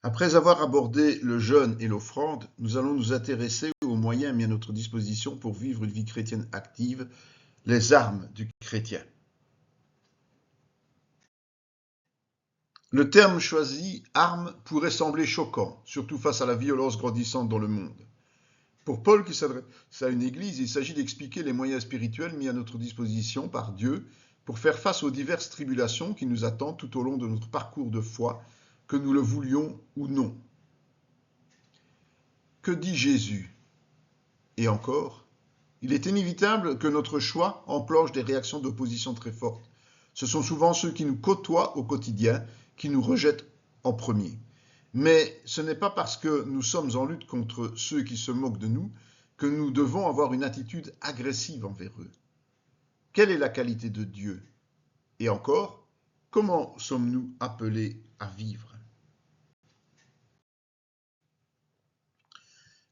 Après avoir abordé le jeûne et l'offrande, nous allons nous intéresser aux moyens mis à notre disposition pour vivre une vie chrétienne active, les armes du chrétien. Le terme choisi, arme, pourrait sembler choquant, surtout face à la violence grandissante dans le monde. Pour Paul, qui s'adresse à une église, il s'agit d'expliquer les moyens spirituels mis à notre disposition par Dieu pour faire face aux diverses tribulations qui nous attendent tout au long de notre parcours de foi, que nous le voulions ou non. Que dit Jésus? Et encore, il est inévitable que notre choix enclenche des réactions d'opposition très fortes. Ce sont souvent ceux qui nous côtoient au quotidien qui nous rejettent en premier. Mais ce n'est pas parce que nous sommes en lutte contre ceux qui se moquent de nous que nous devons avoir une attitude agressive envers eux. Quelle est la qualité de Dieu? Et encore, comment sommes-nous appelés à vivre?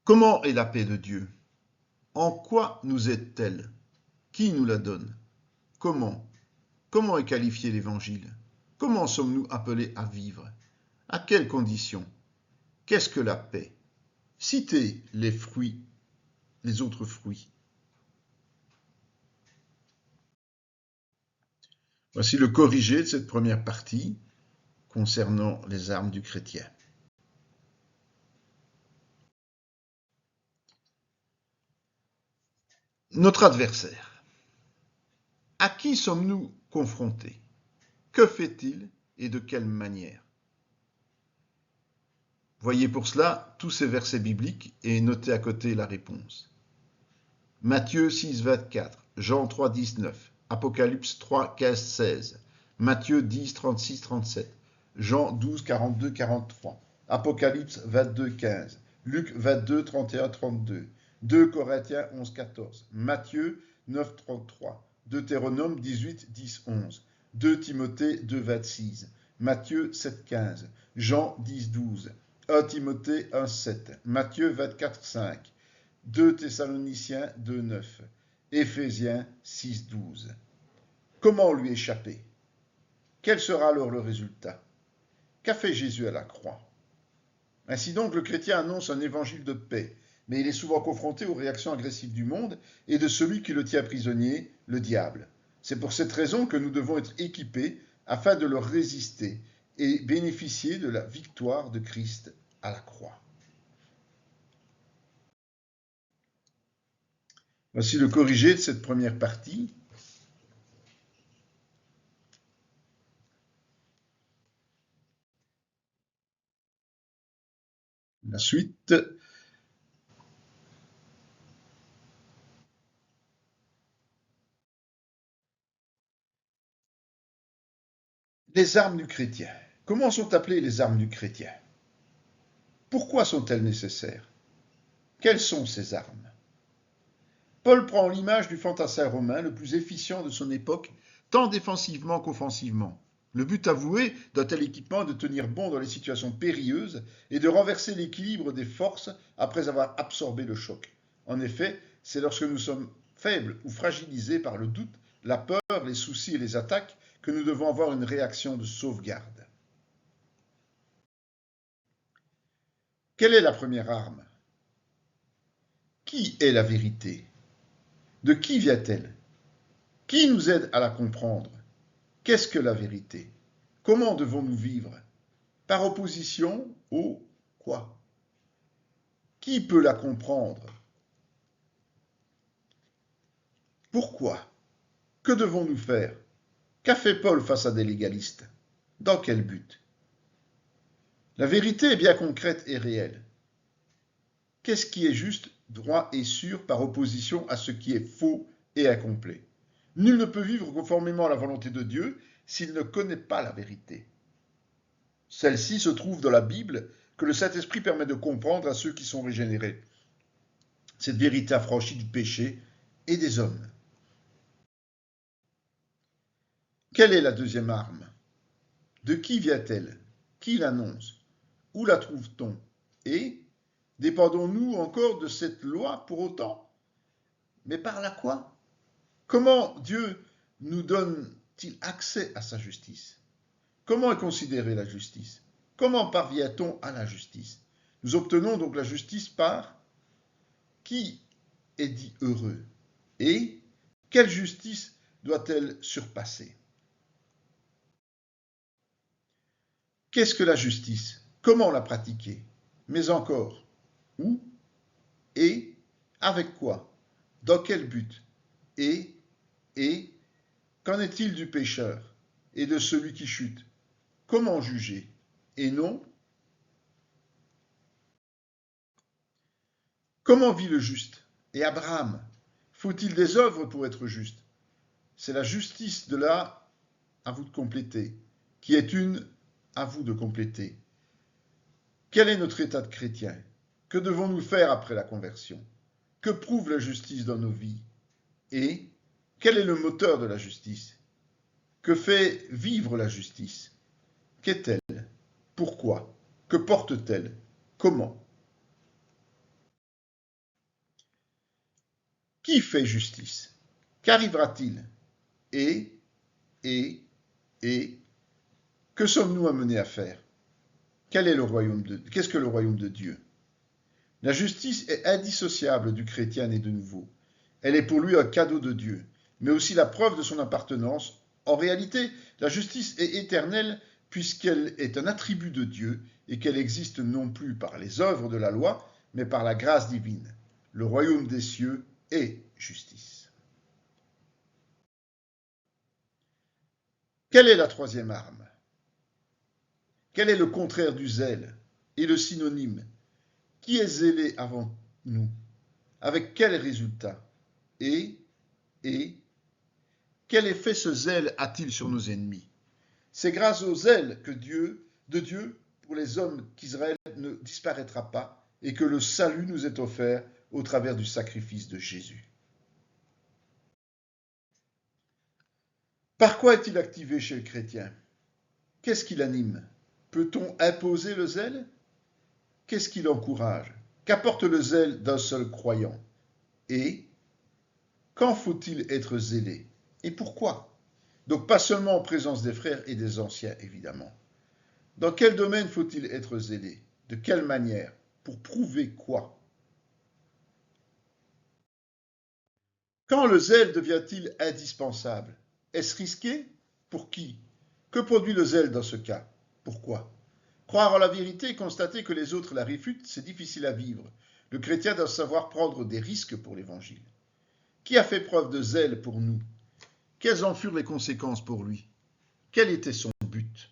Comment est la paix de Dieu? En quoi nous aide-t-elle? Qui nous la donne? Comment? Comment est qualifié l'Évangile? Comment sommes-nous appelés à vivre? À quelles conditions? Qu'est-ce que la paix? Citez les fruits, les autres fruits. Voici le corrigé de cette première partie concernant les armes du chrétien. Notre adversaire. À qui sommes-nous confrontés? Que fait-il et de quelle manière? Voyez pour cela tous ces versets bibliques et notez à côté la réponse. Matthieu 6, 24, Jean 3, 19, Apocalypse 3, 15, 16, Matthieu 10, 36, 37, Jean 12, 42, 43, Apocalypse 22, 15, Luc 22, 31, 32, 2 Corinthiens 11, 14, Matthieu 9, 33, Deutéronome 18, 10, 11, 2 Timothée 2, 26, Matthieu 7, 15, Jean 10, 12, 1 Timothée 1, 7, Matthieu 24, 5, 2 Thessaloniciens 2, 9, Éphésiens 6, 12. Comment lui échapper? Quel sera alors le résultat? Qu'a fait Jésus à la croix? Ainsi donc, le chrétien annonce un évangile de paix, mais il est souvent confronté aux réactions agressives du monde et de celui qui le tient prisonnier, le diable. C'est pour cette raison que nous devons être équipés afin de leur résister et bénéficier de la victoire de Christ à la croix. Voici le corrigé de cette première partie. La suite. Les armes du chrétien. Comment sont appelées les armes du chrétien? Pourquoi sont-elles nécessaires? Quelles sont ces armes? Paul prend l'image du fantassin romain le plus efficient de son époque, tant défensivement qu'offensivement. Le but avoué d'un tel équipement est de tenir bon dans les situations périlleuses et de renverser l'équilibre des forces après avoir absorbé le choc. En effet, c'est lorsque nous sommes faibles ou fragilisés par le doute, la peur, les soucis et les attaques que nous devons avoir une réaction de sauvegarde. Quelle est la première arme? Qui est la vérité? De qui vient-elle? Qui nous aide à la comprendre? Qu'est-ce que la vérité? Comment devons-nous vivre? Par opposition au quoi? Qui peut la comprendre? Pourquoi? Que devons-nous faire? Qu'a fait Paul face à des légalistes? Dans quel but? La vérité est bien concrète et réelle. Qu'est-ce qui est juste, droit et sûr par opposition à ce qui est faux et incomplet? Nul ne peut vivre conformément à la volonté de Dieu s'il ne connaît pas la vérité. Celle-ci se trouve dans la Bible que le Saint-Esprit permet de comprendre à ceux qui sont régénérés. Cette vérité affranchie du péché et des hommes. Quelle est la deuxième arme? De qui vient-elle? Qui l'annonce? Où la trouve-t-on? Et dépendons-nous encore de cette loi pour autant? Mais par la quoi? Comment Dieu nous donne-t-il accès à sa justice? Comment est considérée la justice? Comment parvient-on à la justice? Nous obtenons donc la justice par qui est dit heureux et quelle justice doit-elle surpasser? Qu'est-ce que la justice? Comment la pratiquer? Mais encore, où et avec quoi? Dans quel but? Et qu'en est-il du pécheur et de celui qui chute? Comment juger? Et non, comment vit le juste? Et Abraham, faut-il des œuvres pour être juste? C'est la justice de là, à vous de compléter, qui est une, à vous de compléter. Quel est notre état de chrétien? Que devons-nous faire après la conversion? Que prouve la justice dans nos vies? Et quel est le moteur de la justice? Que fait vivre la justice? Qu'est-elle? Pourquoi? Que porte-t-elle? Comment? Qui fait justice? Qu'arrivera-t-il? Et, que sommes-nous amenés à faire? Qu'est-ce que le royaume de Dieu? La justice est indissociable du chrétien né de nouveau. Elle est pour lui un cadeau de Dieu, mais aussi la preuve de son appartenance. En réalité, la justice est éternelle puisqu'elle est un attribut de Dieu et qu'elle existe non plus par les œuvres de la loi, mais par la grâce divine. Le royaume des cieux est justice. Quelle est la troisième arme? Quel est le contraire du zèle et le synonyme? Qui est zélé avant nous? Avec quel résultat? Et quel effet ce zèle a-t-il sur nos ennemis? C'est grâce au zèle de Dieu pour les hommes qu'Israël ne disparaîtra pas et que le salut nous est offert au travers du sacrifice de Jésus. Par quoi est-il activé chez le chrétien? Qu'est-ce qui l'anime? Peut-on imposer le zèle? Qu'est-ce qui l'encourage? Qu'apporte le zèle d'un seul croyant? Et quand faut-il être zélé? Et pourquoi? Donc pas seulement en présence des frères et des anciens, évidemment. Dans quel domaine faut-il être zélé? De quelle manière? Pour prouver quoi? Quand le zèle devient-il indispensable? Est-ce risqué? Pour qui? Que produit le zèle dans ce cas? Pourquoi? Croire en la vérité et constater que les autres la réfutent, c'est difficile à vivre. Le chrétien doit savoir prendre des risques pour l'évangile. Qui a fait preuve de zèle pour nous? Quelles en furent les conséquences pour lui? Quel était son but?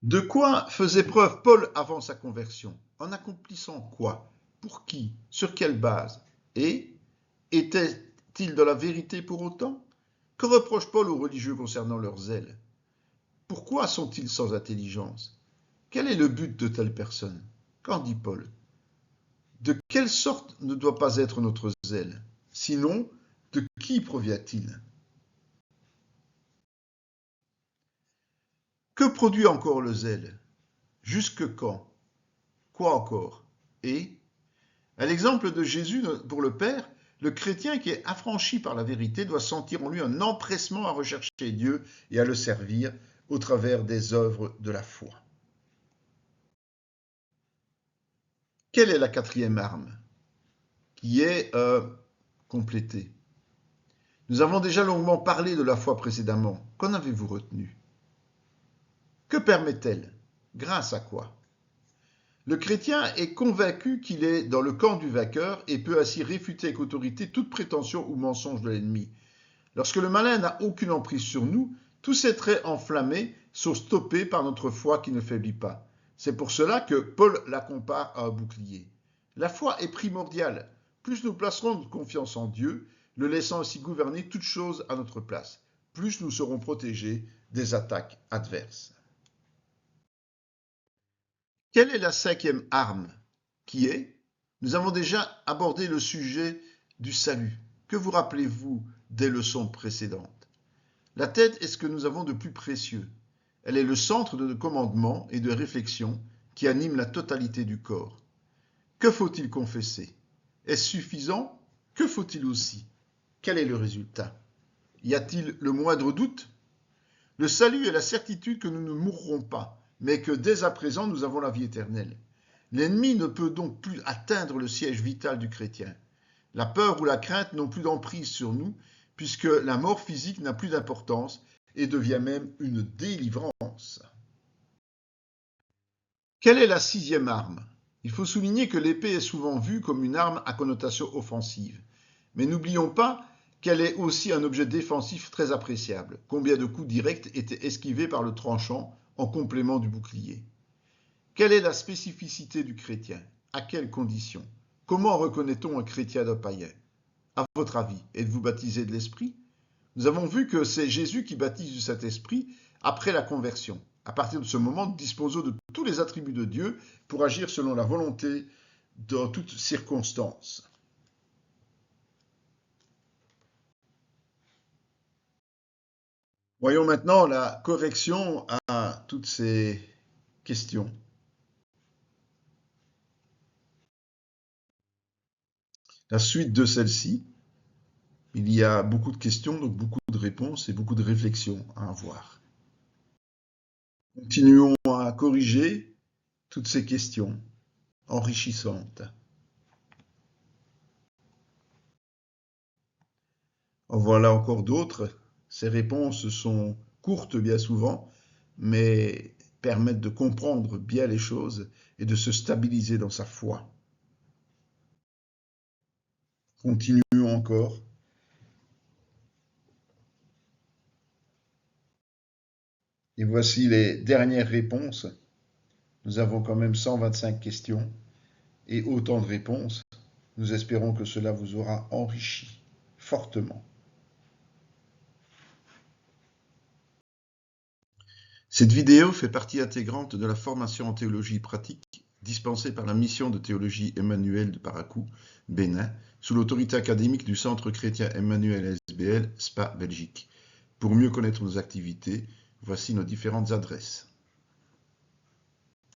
De quoi faisait preuve Paul avant sa conversion? En accomplissant quoi? Pour qui? Sur quelle base? Et était-il dans la vérité pour autant? Que reproche Paul aux religieux concernant leur zèle? Pourquoi sont-ils sans intelligence? Quel est le but de telle personne? Qu'en dit Paul? De quelle sorte ne doit pas être notre zèle? Sinon, de qui provient-il? Que produit encore le zèle? Jusque quand? Quoi encore? Et, à l'exemple de Jésus pour le Père, le chrétien qui est affranchi par la vérité doit sentir en lui un empressement à rechercher Dieu et à le servir au travers des œuvres de la foi. Quelle est la quatrième arme qui est complétée? Nous avons déjà longuement parlé de la foi précédemment. Qu'en avez-vous retenu? Que permet-elle? Grâce à quoi? Le chrétien est convaincu qu'il est dans le camp du vainqueur et peut ainsi réfuter avec autorité toute prétention ou mensonge de l'ennemi. Lorsque le malin n'a aucune emprise sur nous, tous ces traits enflammés sont stoppés par notre foi qui ne faiblit pas. C'est pour cela que Paul la compare à un bouclier. La foi est primordiale. Plus nous placerons notre confiance en Dieu, le laissant ainsi gouverner toutes choses à notre place, plus nous serons protégés des attaques adverses. Quelle est la cinquième arme? Qui est? Nous avons déjà abordé le sujet du salut. Que vous rappelez-vous des leçons précédentes? La tête est ce que nous avons de plus précieux. Elle est le centre de commandement et de réflexion qui anime la totalité du corps. Que faut-il confesser? Est-ce suffisant? Que faut-il aussi? Quel est le résultat? Y a-t-il le moindre doute? Le salut est la certitude que nous ne mourrons pas, mais que dès à présent nous avons la vie éternelle. L'ennemi ne peut donc plus atteindre le siège vital du chrétien. La peur ou la crainte n'ont plus d'emprise sur nous, puisque la mort physique n'a plus d'importance et devient même une délivrance. Quelle est la 6e arme? Il faut souligner que l'épée est souvent vue comme une arme à connotation offensive. Mais n'oublions pas qu'elle est aussi un objet défensif très appréciable. Combien de coups directs étaient esquivés par le tranchant en complément du bouclier? Quelle est la spécificité du chrétien? À quelles conditions? Comment reconnaît-on un chrétien d'un païen? À votre avis, êtes-vous baptisé de l'Esprit? Nous avons vu que c'est Jésus qui baptise du Saint-Esprit après la conversion. À partir de ce moment, nous disposons de tous les attributs de Dieu pour agir selon la volonté dans toutes circonstances. Voyons maintenant la correction à toutes ces questions. La suite de celle-ci, il y a beaucoup de questions, donc beaucoup de réponses et beaucoup de réflexions à avoir. Continuons à corriger toutes ces questions enrichissantes. En voilà encore d'autres. Ces réponses sont courtes bien souvent, mais permettent de comprendre bien les choses et de se stabiliser dans sa foi. Continuons encore. Et voici les dernières réponses. Nous avons quand même 125 questions et autant de réponses. Nous espérons que cela vous aura enrichi fortement. Cette vidéo fait partie intégrante de la formation en théologie pratique dispensée par la mission de théologie Emmanuel de Paracou, Bénin, sous l'autorité académique du Centre chrétien Emmanuel SBL, Spa, Belgique. Pour mieux connaître nos activités, voici nos différentes adresses.